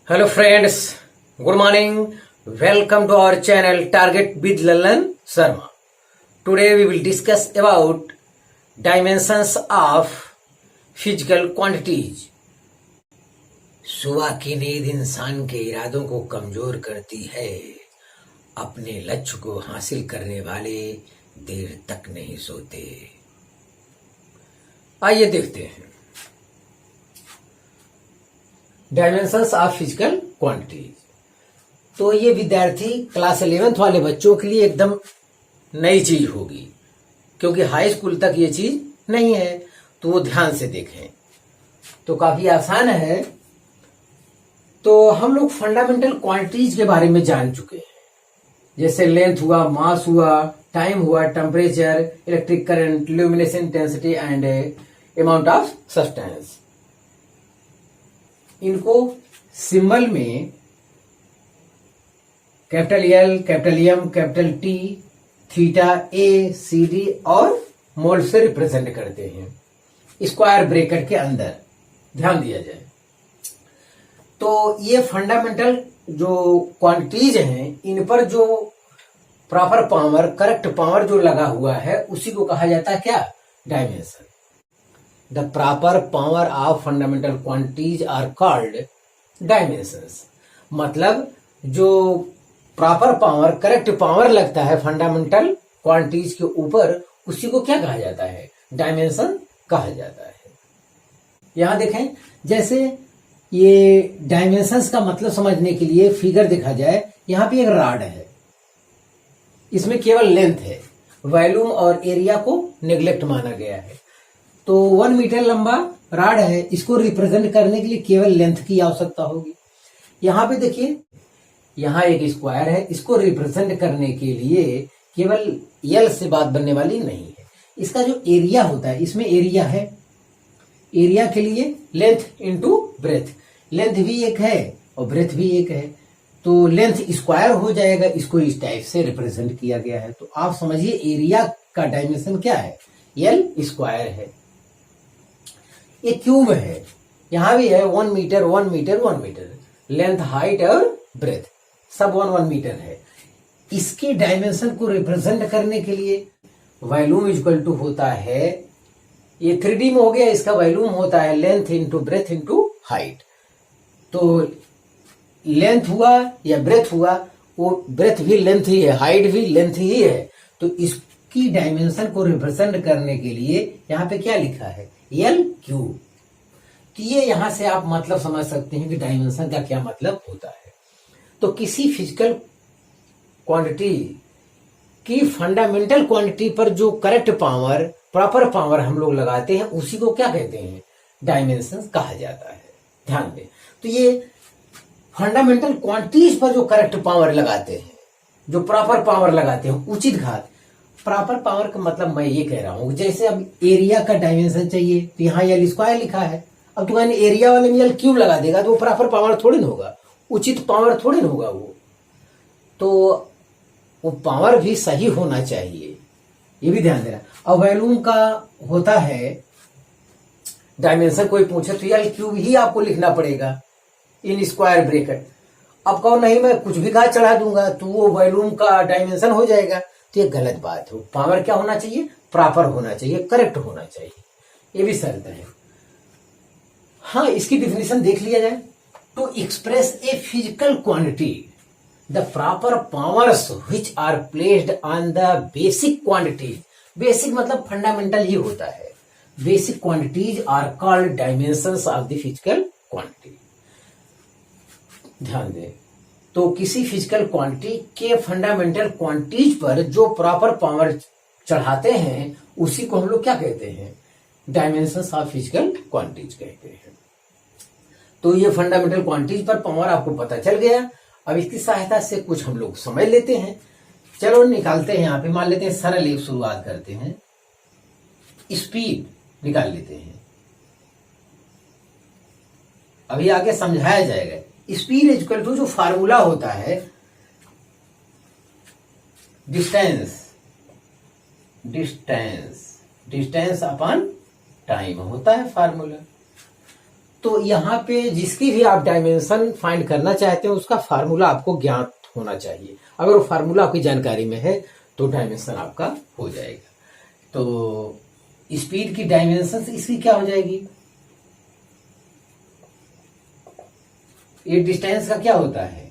Hello friends, good morning. Welcome to our channel Target with Lalan Sharma. Today we will discuss about dimensions of physical quantities. सुबह की नींद इंसान के इरादों को कमजोर करती है। अपने लक्ष्य को हासिल करने वाले देर तक नहीं सोते। आइए देखते हैं डायमेंशंस ऑफ फिजिकल क्वांटिटीज। तो ये विद्यार्थी क्लास 11th वाले बच्चों के लिए एकदम नई चीज होगी, क्योंकि हाई स्कूल तक ये चीज नहीं है। तो वो ध्यान से देखें, तो काफी आसान है। तो हम लोग फंडामेंटल क्वांटिटीज के बारे में जान चुके हैं, जैसे लेंथ हुआ, मास हुआ, टाइम हुआ, temperature, electric current, luminescence intensity and amount of substance. इनको सिंबल में capital L, capital M, capital T, theta, A, C, D और मोल से रिप्रेजेंट करते हैं स्क्वायर ब्रैकेट के अंदर। ध्यान दिया जाए तो ये फंडामेंटल जो क्वांटिटीज हैं, इन पर जो प्रॉपर पावर, करेक्ट पावर जो लगा हुआ है, उसी को कहा जाता है क्या? Dimension. The proper power of fundamental quantities are called dimensions। मतलब जो प्रॉपर पावर, करेक्ट पावर लगता है फंडामेंटल क्वांटिटीज के ऊपर, उसी को क्या कहा जाता है? डायमेंशन कहा जाता है। यहां देखें, जैसे ये डायमेंशंस का मतलब समझने के लिए फिगर देखा जाए। यहां पे एक रॉड है, इसमें केवल लेंथ है, वॉल्यूम और एरिया को नेग्लेक्ट माना गया है। तो 1 मीटर लंबा रॉड है, इसको रिप्रेजेंट करने के लिए केवल लेंथ की आवश्यकता होगी। यहां पे देखिए, यहां एक स्क्वायर है, इसको रिप्रेजेंट करने के लिए केवल एल से बात बनने वाली नहीं है। इसका जो एरिया होता है, इसमें एरिया है, एरिया के लिए लेंथ इंटू ब्रेथ। लेंथ भी एक है और ब्रेथ भी एक है, तो लेंथ स्क्वायर हो जाएगा। इसको इस टाइप से रिप्रेजेंट किया गया है। तो आप समझिए एरिया का डायमेंशन क्या है? एल स्क्वायर है। ये क्यूब है, यहां भी है 1 meter, 1 meter, 1 meter. Length, height और ब्रेथ सब 1 मीटर है। इसके डायमेंशन को रिप्रेजेंट करने के लिए वॉल्यूम इक्वल टू होता है, ये 3D में हो गया, इसका वॉल्यूम होता है length into breath into height. तो लेंथ हुआ या ब्रेथ हुआ, वो ब्रेथ भी लेंथ ही है, हाइट भी लेंथ ही है। तो इसकी डायमेंशन को रिप्रेजेंट करने के लिए यहां पे क्या लिखा है? L cube. तो ये यहां से आप मतलब समझ सकते हैं कि डायमेंशन का क्या मतलब होता है। तो किसी फिजिकल क्वांटिटी की फंडामेंटल क्वांटिटी पर जो करेक्ट पावर, प्रॉपर पावर हम लोग लगाते हैं, उसी को क्या कहते हैं? डायमेंशन कहा जाता है। ध्यान दें, तो ये फंडामेंटल क्वांटिटीज पर जो करेक्ट पावर लगाते हैं, जो प्रॉपर पावर लगाते हैं, उचित घात। प्रॉपर पावर का मतलब मैं ये कह रहा हूं, जैसे अब एरिया का डायमेंशन चाहिए, तो यहाँ एल स्क्वायर लिखा है। अब तो मैंने एरिया वाले में एल क्यूब लगा देगा, तो वो प्रॉपर पावर थोड़ी ना होगा, उचित पावर थोड़ी ना होगा वो। तो वो पावर भी सही होना चाहिए, ये भी ध्यान देना। अब वॉल्यूम का होता है डायमेंशन, कोई पूछे तो एल क्यूब ही आपको लिखना पड़ेगा इन स्क्वायर ब्रैकेट। अब कहो नहीं मैं कुछ भी घात चढ़ा दूंगा तो वो वॉल्यूम का डायमेंशन हो जाएगा, तो ये गलत बात है। पावर क्या होना चाहिए? प्रॉपर होना चाहिए, करेक्ट होना चाहिए, ये भी शर्त है। हाँ, इसकी डिफिनेशन देख लिया जाए। To express a physical quantity, the proper powers which are placed on the basic quantities. Basic मतलब फंडामेंटल ही होता है। Basic quantities are called dimensions of the physical quantity. ध्यान दें, तो किसी फिजिकल क्वांटिटी के फंडामेंटल क्वांटिटीज पर जो प्रॉपर पावर चढ़ाते हैं, उसी को हम लोग क्या कहते हैं? डायमेंशंस ऑफ फिजिकल क्वांटिटीज कहते हैं। तो ये फंडामेंटल क्वांटिटीज पर पावर आपको पता चल गया। अब इसकी सहायता से कुछ हम लोग समझ लेते हैं। चलो निकालते हैं। यहां पे मान लेते हैं, सरल एक शुरुआत करते हैं, स्पीड निकाल लेते हैं। अभी आगे समझाया जाएगा। स्पीड इक्वल टू जो फार्मूला होता है, डिस्टेंस अपॉन टाइम होता है फार्मूला। तो यहाँ पे जिसकी भी आप डायमेंशन फाइंड करना चाहते हैं उसका फार्मूला आपको ज्ञात होना चाहिए। अगर वो फार्मूला आपकी जानकारी में है तो डायमेंशन आपका हो जाएगा। तो स्पीड की डायमेंशन इसकी क्या हो जाएगी, ये डिस्टेंस का क्या होता है,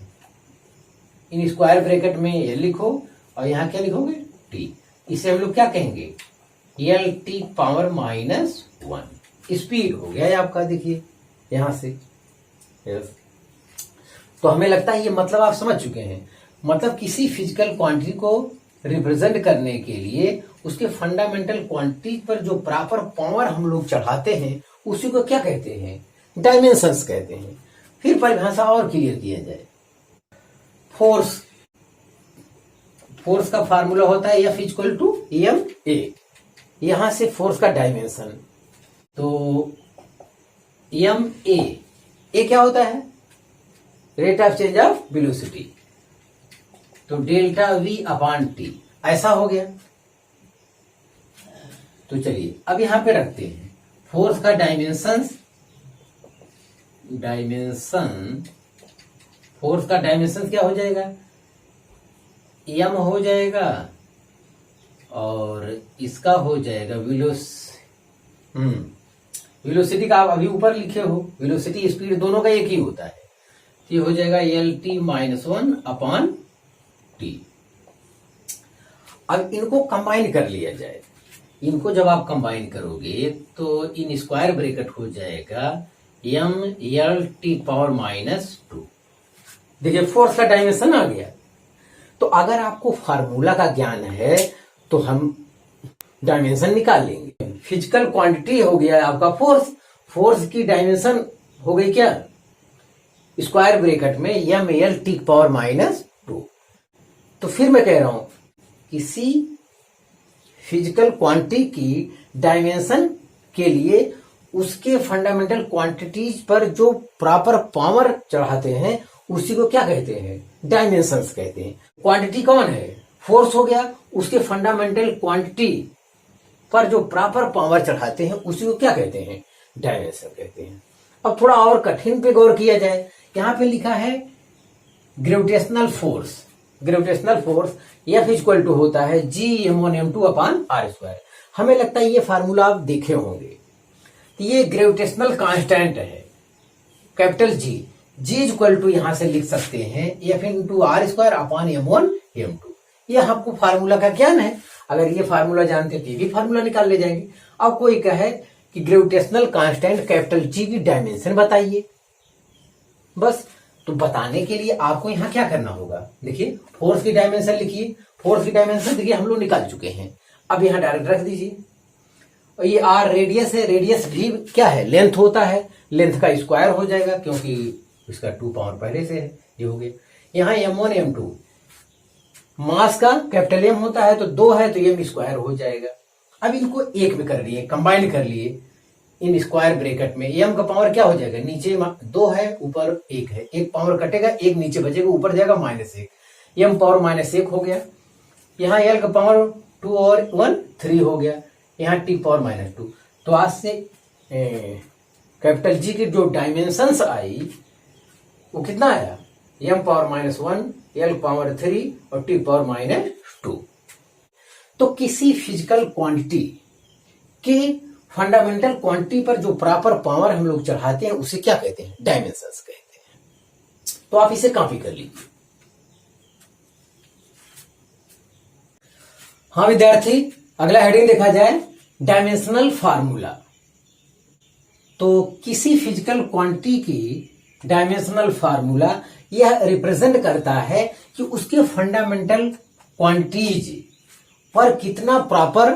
इन स्क्वायर ब्रैकेट में एल लिखो और यहां क्या लिखोगे टी। इसे हम लोग क्या कहेंगे, एल टी पावर -1 स्पीड हो गया है आपका। देखिए यहां से यस। तो हमें लगता है ये मतलब आप समझ चुके हैं। मतलब किसी फिजिकल क्वांटिटी को रिप्रेजेंट करने के लिए उसके फंडामेंटल क्वांटिटी पर जो प्रॉपर पावर हम लोग चढ़ाते हैं उसी को क्या कहते हैं, डायमेंशंस कहते हैं। फिर परिभाषा और क्लियर किया जाए, फोर्स, फोर्स का फार्मूला होता है F equal to M A. यहां से फोर्स का डायमेंशन, तो एम ए क्या होता है, rate of change of velocity, तो डेल्टा वी अपॉन टी, ऐसा हो गया। तो चलिए अब यहां पे रखते हैं फोर्स का डायमेंशन, फोर्स का डायमेंशन क्या हो जाएगा, एम हो जाएगा और इसका हो जाएगा वेलोसिटी का आप अभी ऊपर लिखे हो, वेलोसिटी स्पीड दोनों का एक ही होता है। ये हो जाएगा एल टी -1 अपॉन टी। अब इनको कंबाइन कर लिया जाए, इनको जब आप कंबाइन करोगे तो इन स्क्वायर ब्रैकेट हो जाएगा एम एल टी पावर -2। देखिए फोर्स का डायमेंशन आ गया। तो अगर आपको फार्मूला का ज्ञान है तो हम डायमेंशन निकाल लेंगे। फिजिकल क्वांटिटी हो गया आपका फोर्स, फोर्स की डायमेंशन हो गई क्या, स्क्वायर ब्रैकेट में एम एल टी पावर -2। तो फिर मैं कह रहा हूं किसी फिजिकल क्वांटिटी की डायमेंशन के लिए उसके फंडामेंटल क्वांटिटीज पर जो प्रॉपर पावर चढ़ाते हैं उसी को क्या कहते हैं, डायमेंशंस कहते हैं। क्वांटिटी कौन है, फोर्स हो गया, उसके फंडामेंटल क्वांटिटी पर जो प्रॉपर पावर चढ़ाते हैं उसी को क्या कहते हैं, डायमेंशन कहते हैं। अब थोड़ा और कठिन पे गौर किया जाए, यहां पे लिखा है gravitational force, gravitational force F equal to होता है G(m1m2) अपॉन r²। हमें लगता है ये फार्मूला आप देखे होंगे। तो ये ग्रेविटेशनल कांस्टेंट है कैपिटल G इक्वल टू यहां से लिख सकते हैं F into r² upon m1m2। ये आपको फार्मूला का ज्ञान है, अगर ये फार्मूला जानते तो ये भी फार्मूला निकाल ले जाएंगे। अब कोई कहे कि ग्रेविटेशनल कांस्टेंट कैपिटल G की डायमेंशन बताइए, बस तो बताने के लिए आपको यहां क्या करना होगा, देखिए फोर्स की डायमेंशन लिखिए, फोर्स की डायमेंशन देखिए हम लोग निकाल चुके हैं। अब यहां डायरेक्ट रख दीजिए, और ये आर रेडियस है, रेडियस भी क्या है, लेंथ होता है, लेंथ का स्क्वायर हो जाएगा क्योंकि इसका 2 पावर पहले से है, ये हो गया। यहाँ m1 m2 मास का कैपिटल M होता है तो 2 है तो m स्क्वायर हो जाएगा। अब इनको एक में कर लिए, कंबाइन कर लिए इन स्क्वायर ब्रैकेट में। m का पावर क्या हो जाएगा, नीचे 2 है ऊपर 1 है, एक पावर कटेगा, एक नीचे बचेगा, ऊपर जाएगा -1, m पावर -1 हो गया। यहाँ l का पावर 2 और 1 3 हो गया, यहाँ t पावर -2। तो आज से कैपिटल G की जो डायमेंशंस आई वो कितना आया, m पावर -1, l पावर 3 और t पावर -2। तो किसी फिजिकल क्वांटिटी के फंडामेंटल क्वांटिटी पर जो प्रॉपर पावर हम लोग चढ़ाते हैं उसे क्या कहते हैं, डायमेंशंस कहते हैं। तो आप इसे कॉपी कर लीजिए। हाँ विद्यार्थी, अगला हेडिंग देखा जाए डायमेंशनल फार्मूला। तो किसी फिजिकल क्वांटिटी की डायमेंशनल फार्मूला यह रिप्रेजेंट करता है कि उसके फंडामेंटल क्वांटिटीज पर कितना प्रॉपर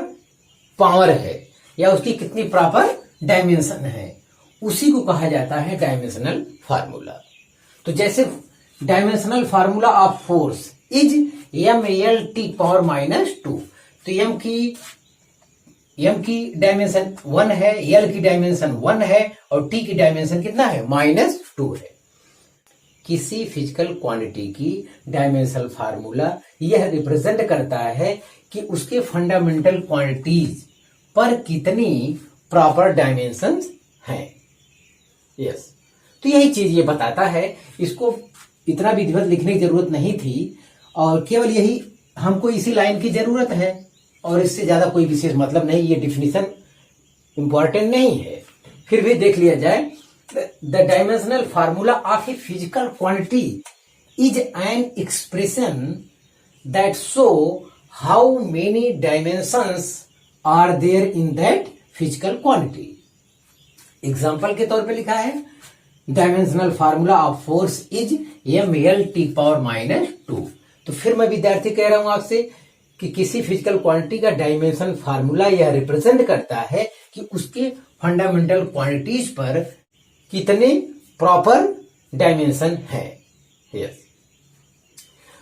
पावर है या उसकी कितनी प्रॉपर डायमेंशन है, उसी को कहा जाता है डायमेंशनल फार्मूला। तो जैसे dimensional formula of force is m(L)T power -2। तो m की डायमेंशन 1 है, L की डायमेंशन 1 है और T की डायमेंशन कितना है, -2 है। किसी फिजिकल क्वांटिटी की डायमेंशनल फार्मूला यह रिप्रेजेंट करता है कि उसके फंडामेंटल क्वांटिटीज पर कितनी प्रॉपर डायमेंशंस हैं। यस, तो यही चीज ये बताता है। इसको इतना विधिवत लिखने की जरूरत नहीं थी, और केवल यही हमको इसी लाइन की जरूरत है, और इससे ज्यादा कोई विशेष मतलब नहीं। ये डिफिनीशन इंपॉर्टेंट नहीं है, फिर भी देख लिया जाए। The dimensional formula of a physical quantity is an expression that show how many dimensions are there in that physical quantity. Example के तौर पे लिखा है, dimensional formula of force is mL⁻²। तो फिर मैं विद्यार्थी कह रहा हूं आपसे कि किसी फिजिकल क्वांटिटी का डायमेंशन फार्मूला यह रिप्रेजेंट करता है कि उसके फंडामेंटल क्वांटिटीज पर कितने प्रॉपर डायमेंशन है। यस,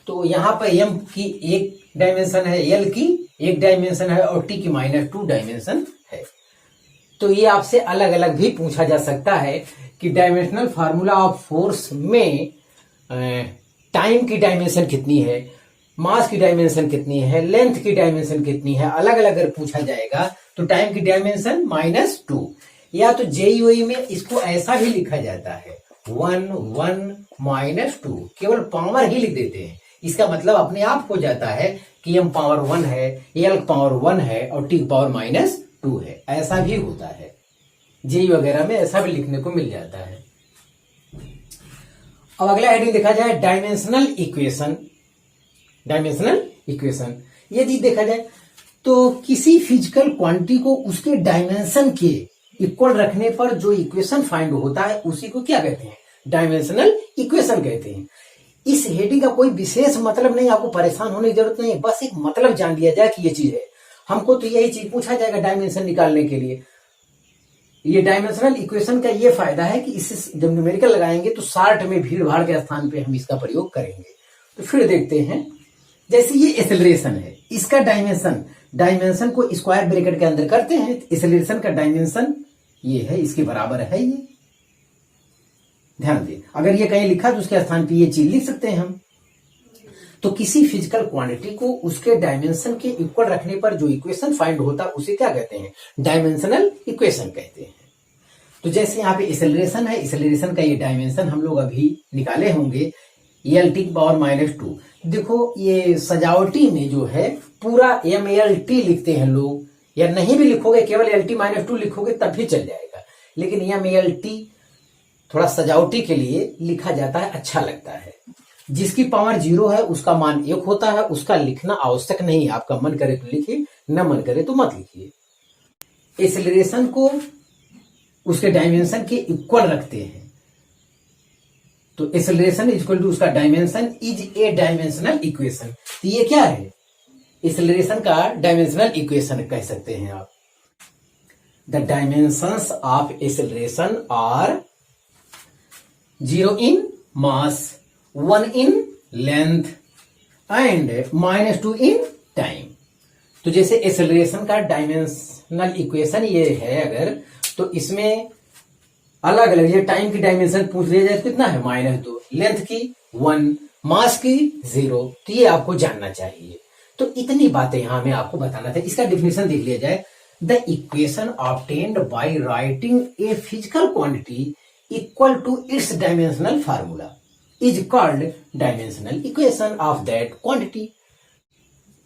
तो यहां पर m की एक डायमेंशन है, l की एक डायमेंशन है, और t की -2 डायमेंशन है। तो ये आपसे अलग अलग भी पूछा जा सकता है कि डायमेंशनल फार्मूला ऑफ फोर्स में टाइम की डायमेंशन कितनी है, मास की डायमेंशन कितनी है, लेंथ की डायमेंशन कितनी है। अलग अलग अगर पूछा जाएगा तो टाइम की डायमेंशन -2, या तो जेईई में इसको ऐसा भी लिखा जाता है 1 1 -2, केवल पावर ही लिख देते हैं। इसका मतलब अपने आप हो जाता है कि m पावर 1 है, l पावर 1 है, और t पावर -2 है। ऐसा भी होता है, जेई वगैरह में ऐसा भी लिखने को मिल जाता है। अब अगला हेडिंग देखा जाए, डायमेंशनल इक्वेशन। डायमेंशनल इक्वेशन यदि देखा जाए तो किसी फिजिकल क्वांटिटी को उसके डायमेंशन के इक्वल रखने पर जो इक्वेशन फाइंड होता है उसी को क्या कहते हैं, डायमेंशनल इक्वेशन कहते हैं। इस हेडिंग का कोई विशेष मतलब नहीं, आपको परेशान होने की जरूरत नहीं है, बस एक मतलब जान लिया जाए कि ये चीज है। हमको तो यही चीज पूछा जाएगा डायमेंशन निकालने के लिए। ये डायमेंशनल इक्वेशन का ये फायदा है कि इससे जब न्यूमेरिकल लगाएंगे तो शार्ट में भीड़ भाड़ के स्थान पे हम इसका प्रयोग करेंगे। तो फिर देखते हैं, जैसे ये एक्सेलरेशन है, इसका डायमेंशन को स्क्वायर ब्रैकेट के अंदर करते हैं। एक्सेलरेशन का डायमेंशन ये है, इसके बराबर है ये। ध्यान दें, अगर ये कहीं लिखा तो उसके स्थान पे ये चीज लिख सकते हैं हम। तो किसी फिजिकल क्वांटिटी को उसके डायमेंशन के इक्वल रखने पर जो इक्वेशन फाइंड होता है उसे क्या कहते हैं, डायमेंशनल इक्वेशन कहते हैं। तो जैसे यहाँ पे एक्सेलरेशन है, एक्सेलरेशन का ये डायमेंशन हम लोग अभी निकाले होंगे, l⁻²। देखो ये सजावटी में जो है पूरा mlt लिखते हैं लोग, या नहीं भी लिखोगे केवल l⁻² लिखोगे तब भी चल जाएगा, लेकिन mlt थोड़ा सजावटी के लिए लिखा जाता है, अच्छा लगता है। जिसकी पावर 0 है उसका मान 1 होता है, उसका लिखना आवश्यक नहीं है। आपका मन करे तो लिखिए, न मन करे तो मत लिखिए। एक्सेलरेशन को उसके डायमेंशन के इक्वल रखते हैं, तो एक्सेलरेशन इक्वल टू उसका dimension is a dimensional equation. तो ये क्या है, एक्सेलरेशन का डायमेंशनल इक्वेशन कह सकते हैं आप। The dimensions of acceleration are 0 in mass, 1 in length and -2 in time. तो जैसे एक्सेलरेशन का डायमेंशनल इक्वेशन ये है अगर, तो इसमें अलग अलग ये टाइम की डायमेंशन पूछ लिया जाए, कितना है -2, लेंथ की 1, मास की 0। तो ये आपको जानना चाहिए। तो इतनी बातें यहां हमें आपको बताना था। इसका डिफिनेशन देख लिया जाए, the equation obtained by writing a physical quantity equal to its dimensional formula is called dimensional equation of that quantity.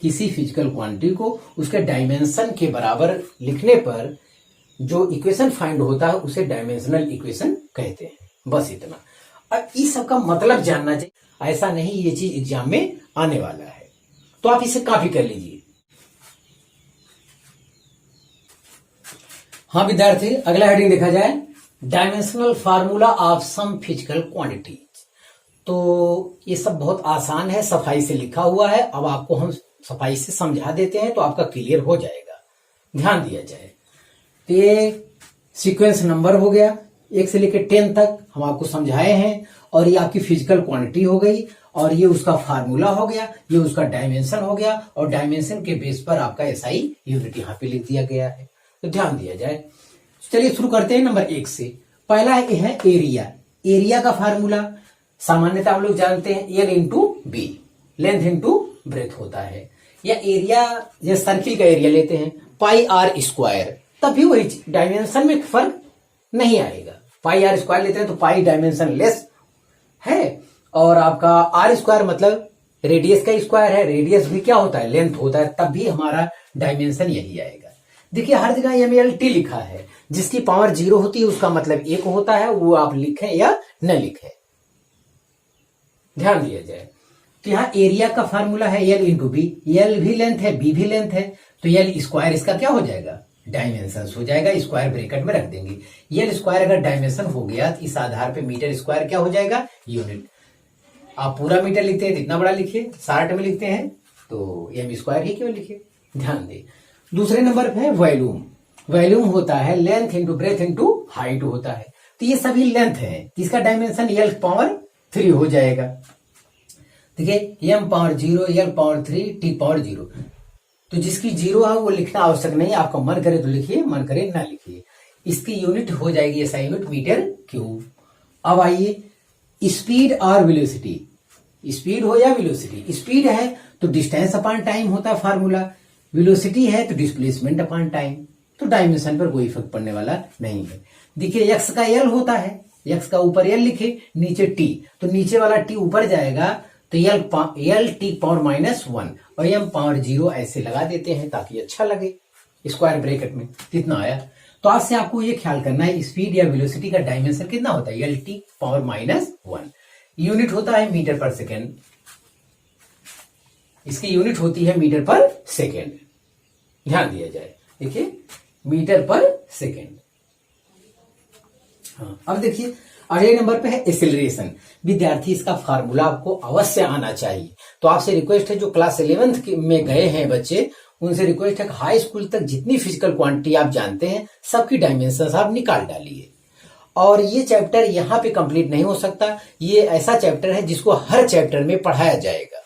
किसी फिजिकल क्वांटिटी को उसके डायमेंशन के बराबर लिखने पर जो इक्वेशन फाइंड होता है उसे डायमेंशनल इक्वेशन कहते हैं। बस इतना। अब इस सब का मतलब जानना चाहिए, ऐसा नहीं ये चीज एग्जाम में आने वाला है, तो आप इसे कॉपी कर लीजिए। हाँ विद्यार्थी, अगला हेडिंग देखा जाए, dimensional formula of some physical quantities. तो ये सब बहुत आसान है, सफाई से लिखा हुआ है। अब आपको हम सफाई से समझा देते हैं तो आपका क्लियर हो जाएगा। ध्यान दिया जाए, तो ये सीक्वेंस नंबर हो गया, 1 से लेकर 10 तक हम आपको समझाए हैं, और ये आपकी फिजिकल क्वांटिटी हो गई, और ये उसका फार्मूला हो गया, ये उसका डायमेंशन हो गया, और डायमेंशन के बेस पर आपका एसआई यूनिट यहाँ पे लिख दिया गया है। तो ध्यान दिया जाए। चलिए शुरू करते हैं नंबर 1 से। पहला है एरिया। एरिया का फार्मूला सामान्यतः आप लोग जानते हैं, L into B, length into breadth होता है। या एरिया, जैसे सर्किल का एरिया लेते हैं πr², तब भी वही डायमेंशन में फर्क नहीं आएगा। पाई आर स्क्वायर लेते हैं तो पाई डायमेंशन लेस है, और आपका आर स्क्वायर मतलब रेडियस का स्क्वायर है, रेडियस भी क्या होता है, लेंथ होता है, तब भी हमारा डायमेंशन यही आएगा। देखिए हर जगह MLT लिखा है, जिसकी पावर 0 होती है उसका मतलब 1 होता है, वो आप लिखें या न लिखें, ध्यान दिया जाए। तो यहाँ एरिया का फार्मूला है L इंटू बी, L भी लेंथ है, B भी लेंथ है, तो L स्क्वायर इसका क्या हो जाएगा, डायमेंशन हो जाएगा, स्क्वायर ब्रैकेट में रख देंगे। L स्क्वायर अगर डायमेंशन हो गया तो इस आधार पे मीटर स्क्वायर क्या हो जाएगा, यूनिट। आप पूरा मीटर लिखते हैं तो इतना बड़ा लिखिए, 60 में लिखते हैं तो M स्क्वायर ही क्यों लिखिए, ध्यान दे। दूसरे नंबर पे है वॉल्यूम। वॉल्यूम होता है length into breath into height होता है, तो ये सभी लेंथ है, इसका डायमेंशन L पावर 3 हो जाएगा। देखिए M power 0, L power 3, T power 0, तो जिसकी 0 है वो लिखना आवश्यक नहीं, आपका मन करे तो लिखिए, मन करे ना लिखिए। इसकी यूनिट हो जाएगी ऐसा यूनिट मीटर क्यूब। अब आइए स्पीड और वेलोसिटी, स्पीड हो या वेलोसिटी, स्पीड है तो डिस्टेंस अपॉन टाइम होता है फार्मूला, वेलोसिटी है तो डिस्प्लेसमेंट अपॉन टाइम, तो डायमेंशन पर कोई फर्क पड़ने वाला नहीं है। देखिए x का L होता है, x का ऊपर L लिखे, नीचे T, तो नीचे वाला T ऊपर जाएगा तो L T पावर -1 और M पावर 0 ऐसे लगा देते हैं ताकि अच्छा लगे स्क्वायर ब्रैकेट में, कितना आया। तो आज से आपको ये ख्याल करना है स्पीड या वेलोसिटी का डायमेंशन कितना होता है, L T पावर -1, यूनिट होता है मीटर पर सेकेंड, इसकी यूनिट होती है मीटर पर सेकेंड, ध्यान दिया जाए। देखिए मीटर पर सेकेंड। हाँ, अब देखिए अगले नंबर पे है एक्सेलरेशन। विद्यार्थी इसका फार्मूला आपको अवश्य आना चाहिए, तो आपसे रिक्वेस्ट है जो क्लास 11th में गए हैं बच्चे, उनसे रिक्वेस्ट है कि हाई स्कूल तक जितनी फिजिकल क्वांटिटी आप जानते हैं सबकी डायमेंशन आप निकाल डालिए। और ये चैप्टर यहाँ पे कंप्लीट नहीं हो सकता, ये ऐसा चैप्टर है जिसको हर चैप्टर में पढ़ाया जाएगा,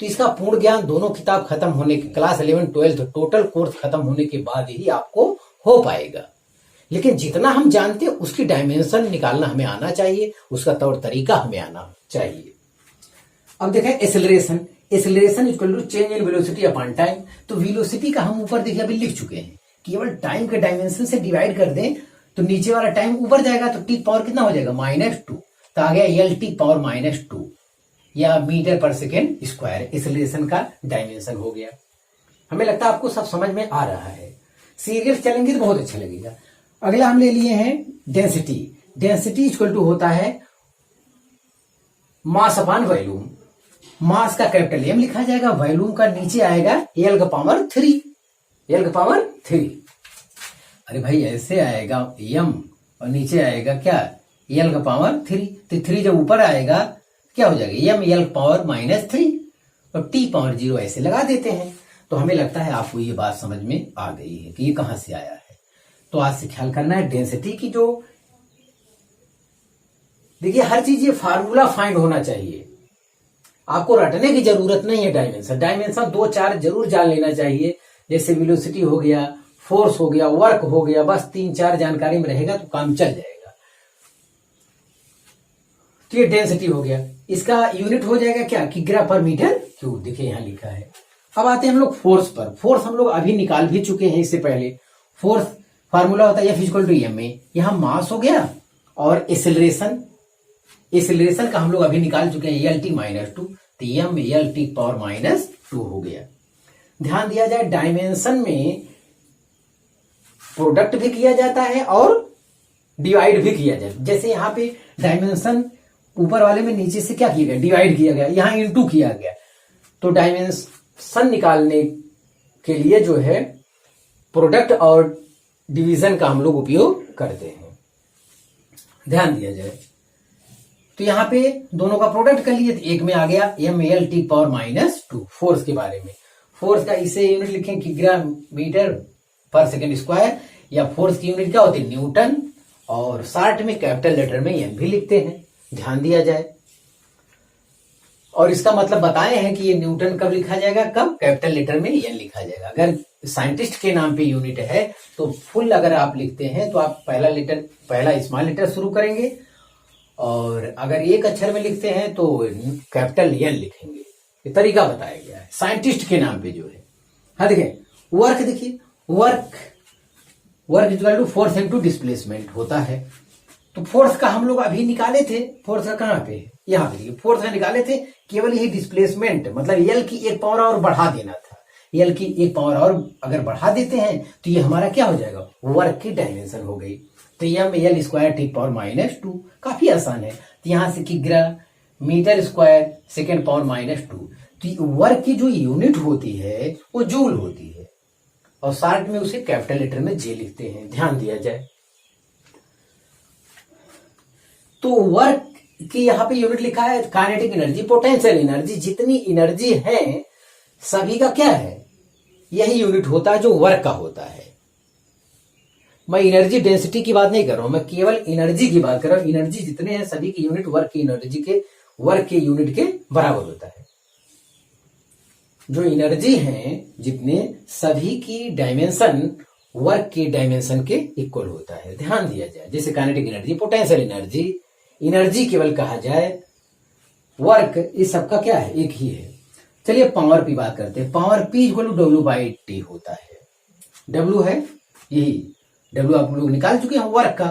तो इसका पूर्ण ज्ञान दोनों किताब खत्म होने के, क्लास 11 12 टोटल कोर्स खत्म होने के बाद ही आपको हो पाएगा। लेकिन जितना हम जानते हैं उसकी डायमेंशन निकालना हमें आना चाहिए, उसका तौर तरीका हमें आना चाहिए। अब देखें acceleration, acceleration equal to change in velocity upon time. तो वेलोसिटी का हम ऊपर देखिए अभी लिख चुके हैं, केवल टाइम के डायमेंशन से डिवाइड कर दें तो नीचे वाला टाइम ऊपर जाएगा, तो टी पावर कितना हो जाएगा -2, तो आ गया LT पावर -2 या मीटर पर सेकेंड स्क्वायर, एक्सेलरेशन का डायमेंशन हो गया। हमें लगता है आपको सब समझ में आ रहा है, सीरियल चलेंगे तो बहुत अच्छा लगेगा। अगला हम ले लिए हैं डेंसिटी। डेंसिटी इक्वल टू होता है मास अपॉन वॉल्यूम। मास का कैपिटल M लिखा जाएगा, वॉल्यूम का नीचे आएगा L का पावर 3, L का पावर 3। अरे भाई ऐसे आएगा M और नीचे आएगा क्या, L का पावर 3, तो 3 जब ऊपर आएगा क्या हो जाएगा, M L पावर -3 और T पावर 0 ऐसे लगा देते हैं। तो हमें लगता है आपको ये बात समझ में आ गई है कि ये कहां से आया है। तो आज से ख्याल करना है डेंसिटी की, जो देखिए हर चीज ये फार्मूला फाइंड होना चाहिए, आपको रटने की जरूरत नहीं है। डायमेंशन 2-4 जरूर जान लेना चाहिए, जैसे वेलोसिटी हो गया, फोर्स हो गया, वर्क हो गया, बस 3-4 जानकारी में रहेगा तो काम चल जाएगा। तो ये डेंसिटी हो गया, इसका यूनिट हो जाएगा क्या, किग्रा पर मीटर क्यूब, देखिए यहां लिखा है। अब आते हैं हम लोग फोर्स पर। फोर्स हम लोग अभी निकाल भी चुके हैं इससे पहले। फोर्स फार्मूला होता है F इक्वल टू ma, यहां मास हो गया और एक्सेलरेशन, एक्सेलरेशन का हम लोग अभी निकाल चुके हैं LT -2, तो M LT पावर -2 हो गया। ध्यान दिया जाए डायमेंशन में प्रोडक्ट भी किया जाता है और डिवाइड भी किया जाता है। जैसे यहाँ पे डायमेंशन ऊपर वाले में नीचे से क्या किया गया, डिवाइड किया गया, यहाँ इनटू किया गया। तो डायमेंशन निकालने के लिए जो है प्रोडक्ट और डिवीजन का हम लोग उपयोग करते हैं, ध्यान दिया जाए। तो यहाँ पे दोनों का प्रोडक्ट कर लिए, तो एक में आ गया MLT पावर -2 फोर्स के बारे में। फोर्स का इसे यूनिट लिखें किग्रा मीटर पर सेकेंड स्क्वायर, या फोर्स की यूनिट क्या होती है, न्यूटन, और शॉर्ट में कैपिटल लेटर में M भी लिखते हैं, ध्यान दिया जाए। और इसका मतलब बताए हैं कि ये न्यूटन कब लिखा जाएगा, कब, कैपिटल लेटर में N लिखा जाएगा। अगर साइंटिस्ट के नाम पे यूनिट है तो फुल अगर आप लिखते हैं तो आप पहला स्मॉल लेटर शुरू करेंगे, और अगर एक अक्षर में लिखते हैं तो कैपिटल N लिखेंगे। ये तरीका बताया गया है साइंटिस्ट के नाम पे जो है। हाँ देखिए वर्क, देखिए work equal to force into displacement होता है। तो फोर्स का हम लोग अभी निकाले थे, फोर्स का कहां पे, यहां पे फोर्स का निकाले थे, केवल यही डिस्प्लेसमेंट मतलब एल की एक पावर और बढ़ा देना था। एल की एक पावर और अगर बढ़ा देते हैं तो ये हमारा क्या हो जाएगा, वर्क की डायमेंशन हो गई। तो M L square T power -2, काफी आसान है। तो यहां से किग्रा मीटर स्क्वायर सेकेंड पावर -2। तो वर्क की जो यूनिट होती है वो जूल होती है, और शॉर्ट में उसे कैपिटल लेटर में जे लिखते हैं, ध्यान दिया जाए। तो वर्क की यहां पे यूनिट लिखा है काइनेटिक एनर्जी, पोटेंशियल एनर्जी, जितनी एनर्जी है सभी का क्या है, यही यूनिट होता है जो वर्क का होता है। मैं एनर्जी डेंसिटी की बात नहीं कर रहा हूं, मैं केवल एनर्जी की बात कर रहा हूं। एनर्जी जितने हैं सभी की यूनिट वर्क की एनर्जी के, वर्क के यूनिट के बराबर होता है। जो एनर्जी है जितने सभी की डायमेंशन वर्क की डायमेंशन के इक्वल होता है, ध्यान दिया जाए। जैसे kinetic energy, potential energy, energy केवल कहा जाए, वर्क इस सबका क्या है, एक ही है। चलिए पावर की बात करते हैं। Power P equal to W/T होता है। W है यही, W आप लोग निकाल चुके हैं वर्क का।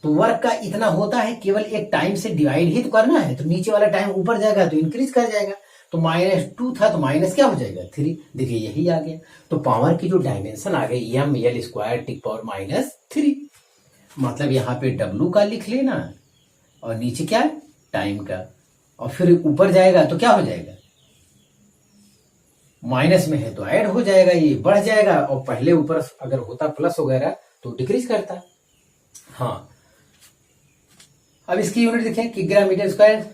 तो वर्क का इतना होता है, केवल एक टाइम से डिवाइड ही तो करना है, तो नीचे वाला टाइम ऊपर जाएगा तो इंक्रीज कर जाएगा। तो -2 था तो माइनस क्या हो जाएगा 3, देखिए यही आ गया। तो पावर की जो डायमेंशन आ गई M L square T power -3, मतलब यहाँ पे W का लिख लेना और नीचे क्या है टाइम का, और फिर ऊपर जाएगा तो क्या हो जाएगा, माइनस में है तो ऐड हो जाएगा, ये बढ़ जाएगा, और पहले ऊपर अगर होता प्लस वगैरह तो डिक्रीज करता। हाँ, अब इसकी यूनिट देखें किग्रा मीटर स्क्वायर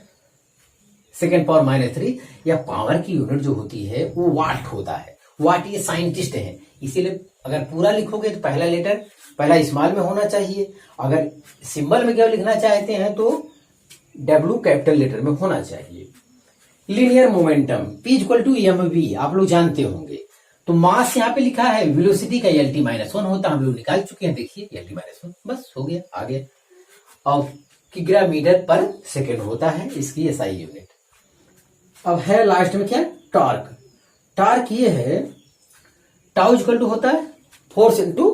सेकेंड पावर -3, या पावर की यूनिट जो होती है वो वाट होता है। वाट ये साइंटिस्ट है, इसीलिए अगर पूरा लिखोगे तो पहला लेटर पहला स्मॉल में होना चाहिए, अगर सिंबल में क्या लिखना चाहते हैं तो W कैपिटल लेटर में होना चाहिए। Linear momentum P equal to mv आप लोग जानते होंगे। तो मास यहाँ पे लिखा है, वेलोसिटी का LT-1 होता, हम लोग निकाल चुके हैं, देखिए LT-1 बस हो गया, आ गया। और किग्रा मीटर पर सेकेंड होता है इसकी SI यूनिट। अब है लास्ट में क्या, टॉर्क। टॉर्क ये है टाउ इक्वल टू होता है फोर्स इनटू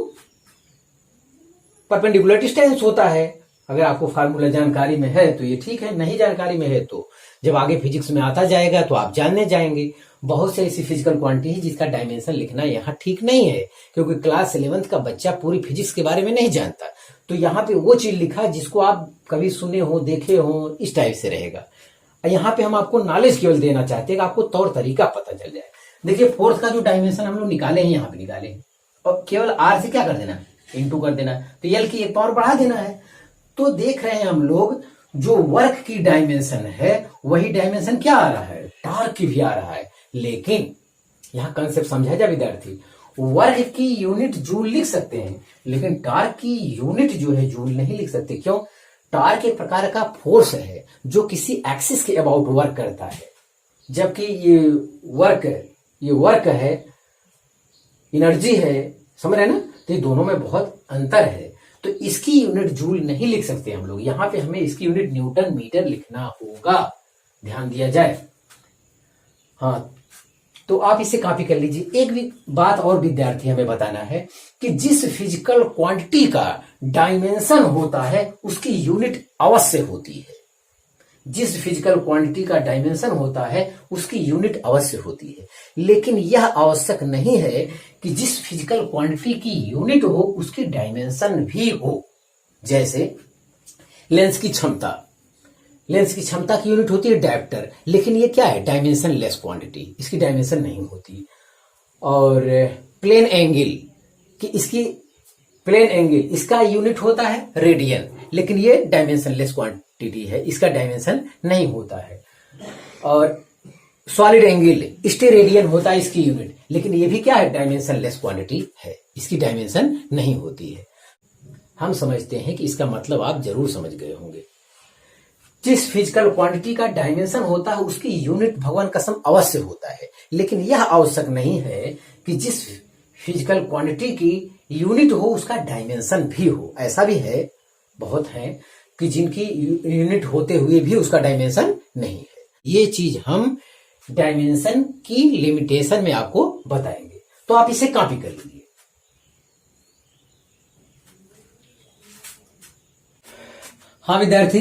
परपेंडिकुलर डिस्टेंस होता है। अगर आपको फार्मूला जानकारी में है तो ये ठीक है, नहीं जानकारी में है तो जब आगे फिजिक्स में आता जाएगा तो आप जानने जाएंगे। बहुत से ऐसी फिजिकल क्वांटिटी है जिसका डायमेंशन लिखना यहाँ ठीक नहीं है, क्योंकि क्लास 11th का बच्चा पूरी फिजिक्स के बारे में नहीं जानता। तो यहाँ पे वो चीज लिखा जिसको आप कभी सुने हो, देखे हो, इस टाइप से रहेगा। यहाँ पे हम आपको नॉलेज केवल देना चाहते हैं कि आपको तौर तरीका पता चल जाए। देखिए फोर्स का जो डायमेंशन हम लोग निकाले हैं, यहाँ पे निकाले हैं, और केवल R से क्या कर देना, इंटू कर देना, तो L की एक पावर बढ़ा देना है। तो देख रहे हैं हम लोग जो वर्क की डायमेंशन है वही डायमेंशन क्या आ रहा है, टॉर्क की भी आ रहा है। लेकिन यहां कंसेप्ट समझा जाए विद्यार्थी, वर्क की यूनिट जूल लिख सकते हैं, लेकिन टॉर्क की यूनिट जो है जूल नहीं लिख सकते। क्यों, टॉर्क एक प्रकार का फोर्स है जो किसी एक्सिस के अबाउट वर्क करता है, जबकि ये वर्क है, एनर्जी है, समझ रहे हैं ना। तो ये दोनों में बहुत अंतर है, तो इसकी यूनिट जूल नहीं लिख सकते हम लोग। यहां पे हमें इसकी यूनिट न्यूटन मीटर लिखना होगा, ध्यान दिया जाए। हाँ, तो आप इसे कॉपी कर लीजिए। एक भी बात और विद्यार्थी हमें बताना है कि जिस फिजिकल क्वांटिटी का डायमेंशन होता है उसकी यूनिट अवश्य होती है। जिस फिजिकल क्वांटिटी का डायमेंशन होता है उसकी यूनिट अवश्य होती है, लेकिन यह आवश्यक नहीं है कि जिस फिजिकल क्वांटिटी की यूनिट हो उसकी डायमेंशन भी हो। जैसे लेंस की क्षमता, लेंस की क्षमता की यूनिट होती है डायप्टर, लेकिन ये क्या है, डायमेंशन लेस क्वांटिटी, इसकी डायमेंशन नहीं होती। और प्लेन एंगल कि इसकी प्लेन एंगल इसका यूनिट होता है रेडियन, लेकिन ये डायमेंशन लेस क्वांटिटी है, इसका डायमेंशन नहीं होता है। और सॉलिड एंगल स्टेरेडियन होता है इसकी यूनिट, लेकिन ये भी क्या है, डायमेंशन लेस क्वांटिटी है, इसकी डायमेंशन नहीं होती है। हम समझते हैं कि इसका मतलब आप जरूर समझ गए होंगे। जिस फिजिकल क्वांटिटी का डायमेंशन होता है उसकी यूनिट भगवान कसम अवश्य होता है, लेकिन यह आवश्यक नहीं है कि जिस फिजिकल क्वांटिटी की यूनिट हो उसका डायमेंशन भी हो। ऐसा भी है, बहुत है कि जिनकी यूनिट होते हुए भी उसका डायमेंशन नहीं है। ये चीज हम डायमेंशन की लिमिटेशन में आपको बताएंगे, तो आप इसे कॉपी कर लीजिए। हाँ विद्यार्थी,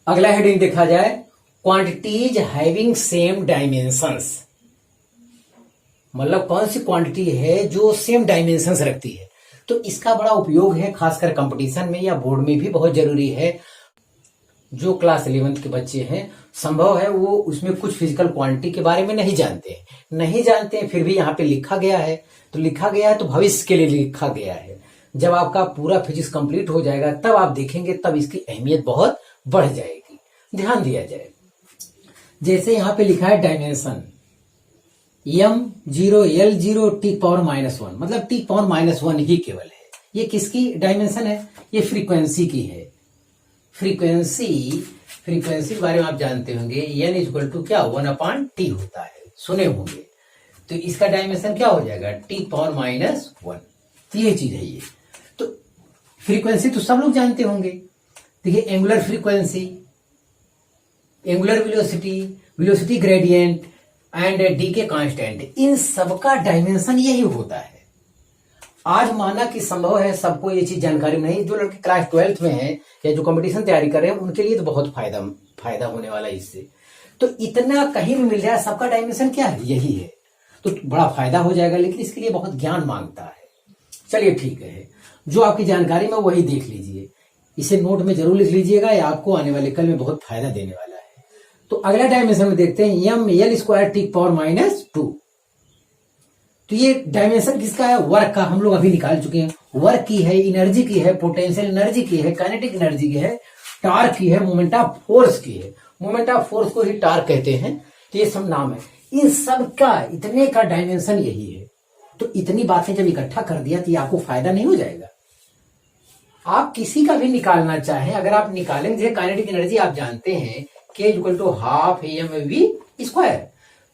अगला हेडिंग देखा जाए, क्वांटिटीज हैविंग सेम डायमेंशंस। मतलब कौन सी क्वांटिटी है जो सेम डायमेंशंस रखती है। तो इसका बड़ा उपयोग है, खासकर कंपटीशन में या बोर्ड में भी बहुत जरूरी है। जो क्लास 11th के बच्चे हैं, संभव है वो उसमें कुछ फिजिकल क्वांटिटी के बारे में नहीं जानते हैं, फिर भी यहाँ पे लिखा गया है। तो लिखा गया है तो भविष्य के लिए लिखा गया है। जब आपका पूरा फिजिक्स कंप्लीट हो जाएगा तब आप देखेंगे, तब इसकी अहमियत बहुत बढ़ जाएगी। ध्यान दिया जाए, जैसे यहाँ पे लिखा है डायमेंशन m0 L0 T⁻⁻1, मतलब T⁻⁻1 ही केवल है। ये किसकी डायमेंशन है? ये फ्रीक्वेंसी की है। फ्रीक्वेंसी के बारे में आप जानते होंगे, n इक्वल टू क्या 1/t होता है, सुने होंगे। तो इसका डायमेंशन क्या हो जाएगा? T⁻⁻1। तो ये चीज है ये। तो फ्रीक्वेंसी तो सब लोग जानते होंगे। देखिए, angular frequency, angular velocity gradient and D के कांस्टेंट, इन सबका डायमेंशन यही होता है। आज माना कि संभव है सबको ये चीज जानकारी नहीं, जो लड़के क्लास 12th में हैं या जो कंपटीशन तैयारी कर रहे हैं उनके लिए तो बहुत फायदा होने वाला है इससे। तो इतना कहीं भी मिल जाए, सबका डायमेंशन क्या है? यही है, तो बड़ा फायदा हो जाएगा। लेकिन इसके लिए बहुत ज्ञान मांगता है। चलिए ठीक है, जो आपकी जानकारी में वही देख लीजिए, इसे नोट में जरूर लिख लीजिएगा, या आपको आने वाले कल में बहुत फायदा देने वाला है। तो अगला डायमेंशन में देखते हैं, m/L² T⁻⁻2। तो ये डायमेंशन किसका है? वर्क का। हम लोग अभी निकाल चुके हैं। वर्क की है, एनर्जी की है, पोटेंशियल एनर्जी की है, काइनेटिक एनर्जी की है, टार्क की है, मोमेंट ऑफ फोर्स की है। मोमेंट ऑफ फोर्स को ही टार्क कहते हैं। तो ये सब नाम है। इन सब का, इतने का डायमेंशन यही है। तो इतनी बातें जब इकट्ठा कर दिया तो ये आपको फायदा नहीं हो जाएगा? आप किसी का भी निकालना चाहें, अगर आप निकालेंगे, काइनेटिक एनर्जी आप जानते हैं K equal to half mv²।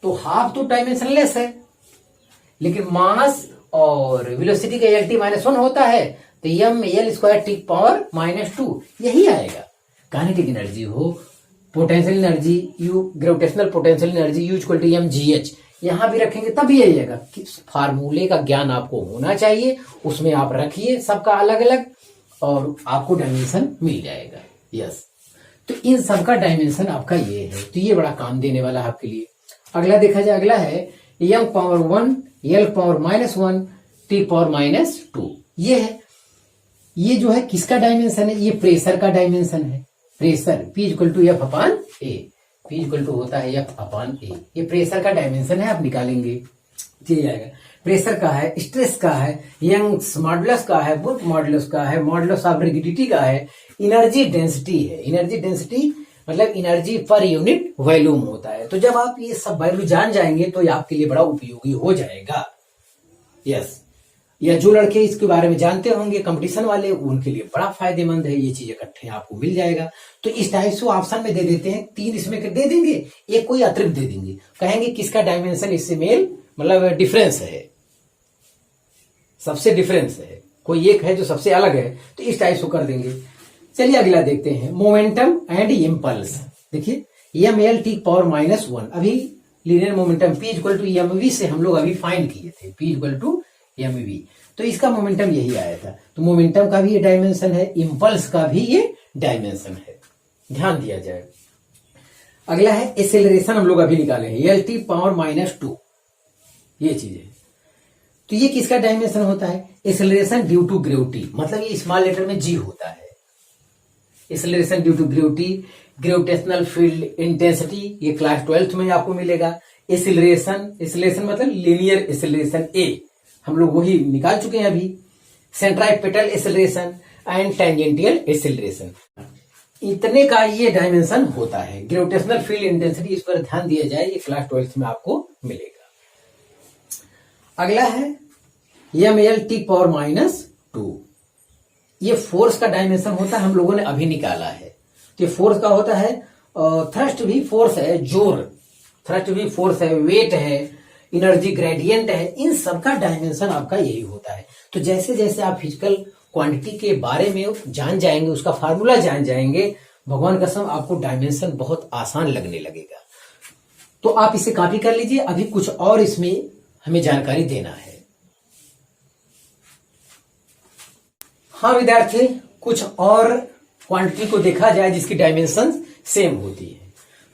तो हाफ तो डायमेंशन लेस है, लेकिन मास और वेलोसिटी का L_T-1 होता है, तो m/L² T⁻⁻2 यही आएगा। काइनेटिक एनर्जी हो, potential energy U, gravitational potential energy U equal to mgh, यहां भी रखेंगे तब यही आएगा। फार्मूले का ज्ञान आपको होना चाहिए, उसमें आप रखिए सबका अलग अलग, और आपको डायमेंशन मिल जाएगा। यस, तो इन सबका डायमेंशन आपका ये है। तो ये बड़ा काम देने वाला है आपके लिए। अगला देखा जाए, अगला है m⁻1 L⁻⁻1 T⁻⁻2। ये है, ये जो है किसका डायमेंशन है? ये प्रेशर का डायमेंशन है। Pressure P equal to F/A, P equal to होता है F/A। ये प्रेशर का डायमेंशन है, आप निकालेंगे चल जाएगा। प्रेशर का है, स्ट्रेस का है, यंग्स मॉडुलस का है, बुर्क मॉडुलस का है, मॉडुलस ऑफ रिगिडिटी का है, एनर्जी डेंसिटी है। एनर्जी डेंसिटी मतलब एनर्जी पर यूनिट वॉल्यूम होता है। तो जब आप ये सब वैल्यू जान जाएंगे तो ये आपके लिए बड़ा उपयोगी हो जाएगा। यस, या जो लड़के इसके बारे में जानते होंगे कंपटीशन वाले, उनके लिए बड़ा फायदेमंद है। ये चीज इकट्ठे आपको मिल जाएगा। तो इस टाइप से ऑप्शन में दे देते हैं, 3 इसमें दे देंगे, एक कोई अतिरिक्त दे देंगे, कहेंगे किसका डायमेंशन इससे मेल मतलब डिफरेंस है, सबसे डिफरेंस है, कोई एक है जो सबसे अलग है। तो इस टाइप से कर देंगे। चलिए अगला देखते हैं, मोमेंटम एंड इम्पल्स। देखिए, m/L T⁻⁻1, अभी linear momentum P equal to mv से हम लोग अभी फाइंड किए थे, P इक्वल टू mv। तो इसका मोमेंटम यही आया था। तो मोमेंटम का भी ये डायमेंशन है, इम्पल्स का भी ये डायमेंशन है। ध्यान दिया जाए। अगला है एक्सेलरेशन, हम लोग अभी निकाले हैं L⁻⁻2, ये चीज है। तो ये किसका डायमेंशन होता है? एक्सेलरेशन ड्यू टू ग्रेविटी, मतलब ये स्मॉल लेटर में G होता है। Acceleration due to gravity, gravitational field intensity, ये क्लास 12th में आपको मिलेगा। एक्सेलरेशन मतलब लीनियर एक्सेलरेशन A, हम लोग वही निकाल चुके हैं अभी। सेंट्राइपेटल एक्सेलरेशन एंड टेंजेंटियल एक्सेलरेशन, इतने का ये डायमेंशन होता है। ग्रेविटेशनल फील्ड इंटेंसिटी, इस पर ध्यान दिया जाए, ये क्लास 12th में आपको मिलेगा। अगला है m/L T⁻⁻2, ये फोर्स का डायमेंशन होता है, हम लोगों ने अभी निकाला है। तो फोर्स का होता है, थ्रस्ट भी फोर्स है, जोर, थ्रस्ट भी फोर्स है, वेट है, एनर्जी ग्रेडियंट है, इन सब का डायमेंशन आपका यही होता है। तो जैसे जैसे आप फिजिकल क्वांटिटी के बारे में जान जाएंगे, उसका फार्मूला जान जाएंगे, भगवान कसम आपको डायमेंशन बहुत आसान लगने लगेगा। तो आप इसे कॉपी कर लीजिए, अभी कुछ और इसमें हमें जानकारी देना है। हाँ विद्यार्थी, कुछ और क्वांटिटी को देखा जाए जिसकी डायमेंशन सेम होती है।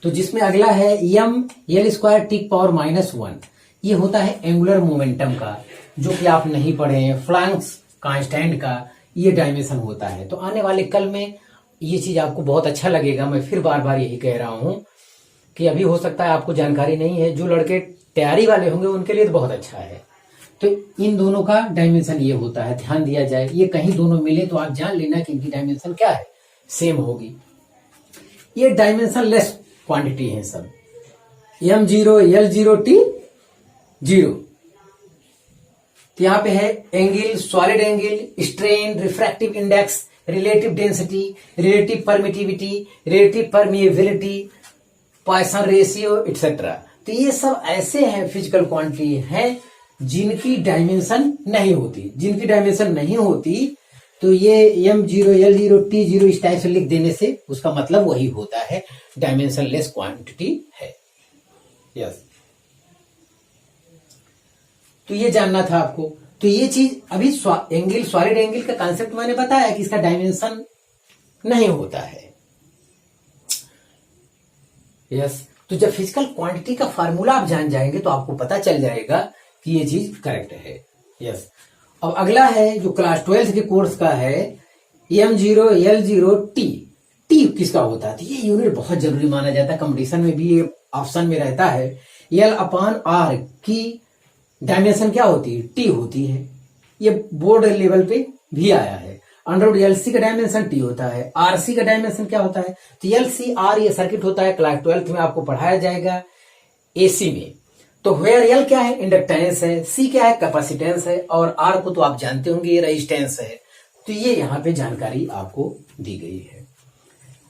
तो जिसमें अगला है M L square T power -1, ये होता है एंगुलर मोमेंटम का, जो कि आप नहीं पढ़े हैं। फ्लैंक्स कांस्टेंट का ये डायमेंशन होता है। तो आने वाले कल में ये चीज आपको बहुत अच्छा लगेगा। मैं फिर बार बार यही कह रहा हूं कि अभी हो सकता है आपको जानकारी नहीं है, जो लड़के तैयारी वाले होंगे उनके लिए तो बहुत अच्छा है। तो इन दोनों का डायमेंशन ये होता है, ध्यान दिया जाए। ये कहीं दोनों मिले तो आप जान लेना कि इनकी डायमेंशन क्या है, सेम होगी। ये डायमेंशन लेस क्वांटिटी है सब। M0 L0 T0। तो यहां पे है angle, solid angle, strain, refractive index, relative density, relative permittivity, relative permeability, Poisson ratio etcetera. तो ये सब ऐसे हैं फिजिकल क्वांटिटी हैं जिनकी डायमेंशन नहीं होती। जिनकी डायमेंशन नहीं होती तो ये M0 L0 T0 इस टाइप से लिख देने से उसका मतलब वही होता है, डायमेंशन लेस क्वांटिटी है। यस, तो ये जानना था आपको। तो ये चीज अभी एंगल, सॉलिड एंगल का कांसेप्ट मैंने बताया कि इसका डायमेंशन नहीं होता है। यस, तो जब फिजिकल क्वांटिटी का फार्मूला आप जान जाएंगे तो आपको पता चल जाएगा कि ये चीज करेक्ट है। यस, अब अगला है जो क्लास 12 के कोर्स का है M0 L0 T किसका होता है? तो ये यूनिट बहुत जरूरी माना जाता है, कंपटीशन में भी ये ऑप्शन में रहता है। L/R की डायमेंशन क्या होती है? T होती है। ये बोर्ड लेवल पे भी आया है। अंडर LC का डायमेंशन T होता है। RC का डायमेंशन क्या होता है? तो LCR ये सर्किट होता है, क्लास 12 में आपको पढ़ाया जाएगा AC में। तो वेयर L क्या है? इंडक्टेंस है। C क्या है? कैपेसिटेंस है। और R को तो आप जानते होंगे, ये रेजिस्टेंस है। तो ये यहाँ पे जानकारी आपको दी गई है।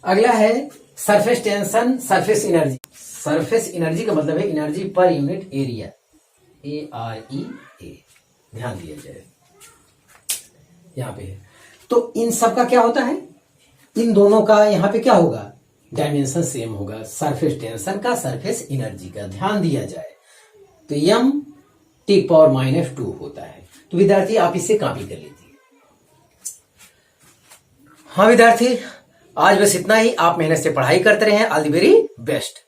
अगला है surface tension, surface energy. Surface energy का मतलब है energy per unit area, AREA। ध्यान दिया जाए, यहाँ पे है। तो इन सब का क्या होता है? इन दोनों का यहाँ पे क्या होगा? डायमेंशन सेम होगा, सरफेस टेंशन का, सरफेस एनर्जी का। ध्यान दिया जाए तो M T⁻² होता है। तो विद्यार्थी आप इसे कॉपी कर लीजिए। हाँ विद्यार्थी, आज बस इतना ही। आप मेहनत से पढ़ाई करते रहें। All the very best.